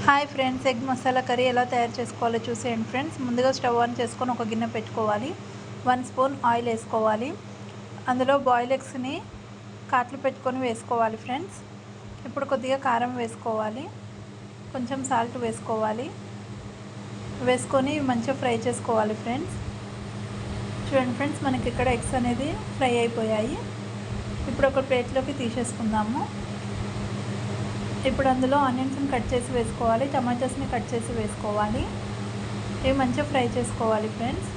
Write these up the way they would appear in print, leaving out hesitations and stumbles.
Hi friends, egg masala curry ఎలా తయారు చేసుకోవాలో చూసేయండి ఫ్రెండ్స్. ముందుగా స్టవ్ ఆన్ చేసుకొని ఒక గిన్నె పెట్టుకోవాలి. 1 స్పూన్ ఆయిల్ వేసుకోవాలి. అందులో బాయిల్ ఎగ్స్ని కాట్లు పెట్టుకొని వేసుకోవాలి ఫ్రెండ్స్. ఇప్పుడు కొద్దిగా కారం వేసుకోవాలి, కొంచెం సాల్ట్ వేసుకోవాలి. వేసుకొని మంచిగా ఫ్రై చేసుకోవాలి ఫ్రెండ్స్. చూడండి ఫ్రెండ్స్, మనకి ఇక్కడ ఎగ్స్ అనేది ఫ్రై అయిపోయాయి. ఇప్పుడు ఒక ప్లేట్లోకి తీసేసుకుందాము. ఇప్పుడు అందులో ఆనియన్స్ని కట్ చేసి వేసుకోవాలి, టమాటోస్ని కట్ చేసి వేసుకోవాలి. ఇవి మంచిగా ఫ్రై చేసుకోవాలి ఫ్రెండ్స్.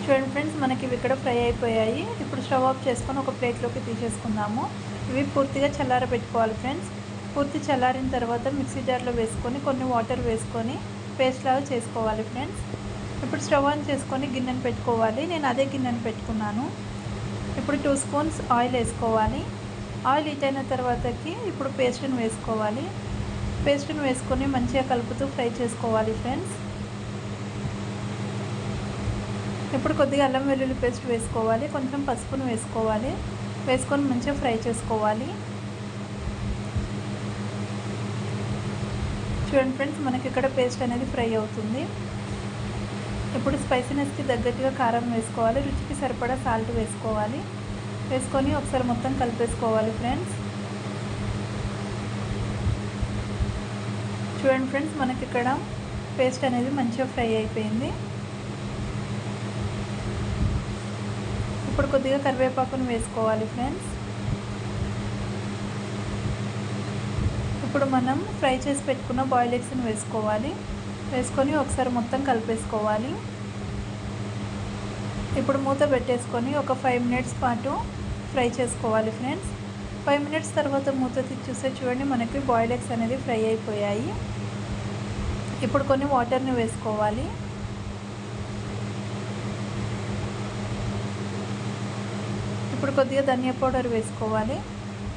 చూడండి ఫ్రెండ్స్, మనకి ఇవి ఇక్కడ ఫ్రై అయిపోయాయి. ఇప్పుడు స్టవ్ ఆఫ్ చేసుకొని ఒక ప్లేట్లోకి తీసేసుకుందాము. ఇవి పూర్తిగా చల్లారబెట్టుకోవాలి ఫ్రెండ్స్. పూర్తి చల్లారిన తర్వాత మిక్సీ జార్లో వేసుకొని కొన్ని వాటర్ వేసుకొని పేస్ట్ లాగా చేసుకోవాలి ఫ్రెండ్స్. ఇప్పుడు స్టవ్ ఆన్ చేసుకొని గిన్నెను పెట్టుకోవాలి. నేను అదే గిన్నెను పెట్టుకున్నాను. ఇప్పుడు 2 స్పూన్స్ ఆయిల్ వేసుకోవాలి. ఆయిల్ హీట్ అయిన తర్వాతకి ఇప్పుడు పేస్ట్ని వేసుకోవాలి. పేస్ట్ని వేసుకొని మంచిగా కలుపుతూ ఫ్రై చేసుకోవాలి ఫ్రెండ్స్. ఇప్పుడు కొద్దిగా అల్లం వెల్లుల్లి పేస్ట్ వేసుకోవాలి, కొంచెం పసుపును వేసుకోవాలి. వేసుకొని మంచిగా ఫ్రై చేసుకోవాలి. చూడండి ఫ్రెండ్స్, మనకి ఇక్కడ పేస్ట్ అనేది ఫ్రై అవుతుంది. ఇప్పుడు స్పైసీనెస్కి తగ్గట్టుగా కారం వేసుకోవాలి, రుచికి సరిపడా సాల్ట్ వేసుకోవాలి. వేసుకొని ఒకసారి మొత్తం కలిపేసుకోవాలి ఫ్రెండ్స్. చూడండి ఫ్రెండ్స్, మనకి ఇక్కడ పేస్ట్ అనేది మంచిగా ఫ్రై అయిపోయింది. ఇప్పుడు కొద్దిగా కరివేపాకును వేసుకోవాలి ఫ్రెండ్స్. ఇప్పుడు మనం ఫ్రై చేసి పెట్టుకున్న బాయిల్ ఎగ్స్ని వేసుకోవాలి. వేసుకొని ఒకసారి మొత్తం కలిపేసుకోవాలి. ఇప్పుడు మూత పెట్టేసుకొని ఒక 5 మినిట్స్ పాటు ఫ్రై చేసుకోవాలి ఫ్రెండ్స్. 5 మినిట్స్ తర్వాత మూత తీసి చూస్తే చూడండి, మనకి బాయిల్ ఎగ్స్ అనేది ఫ్రై అయిపోయాయి. ఇప్పుడు కొన్ని వాటర్ని వేసుకోవాలి. ఇప్పుడు కొద్దిగా ధనియా పౌడర్ వేసుకోవాలి,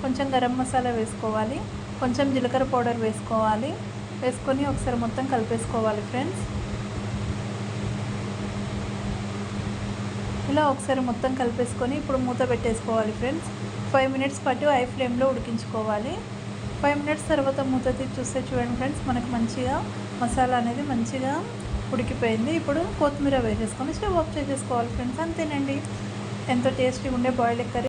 కొంచెం గరం మసాలా వేసుకోవాలి, కొంచెం జీలకర్ర పౌడర్ వేసుకోవాలి. వేసుకొని ఒకసారి మొత్తం కలిపేసుకోవాలి ఫ్రెండ్స్. ఇలా ఒకసారి మొత్తం కలిపేసుకొని ఇప్పుడు మూత పెట్టేసుకోవాలి ఫ్రెండ్స్. 5 మినిట్స్ పాటు హై ఫ్లేమ్లో ఉడికించుకోవాలి. 5 మినిట్స్ తర్వాత మూత తీసి చూస్తే చూడండి ఫ్రెండ్స్, మనకు మంచిగా మసాలా అనేది మంచిగా ఉడికిపోయింది. ఇప్పుడు కొత్తిమీర వేసేసుకొని స్టవ్ ఆఫ్ చేసేసుకోవాలి ఫ్రెండ్స్. అంతేనండి, ఎంతో టేస్టీగా ఉండే బాయిల్డ్ ఎగ్ కర్రీ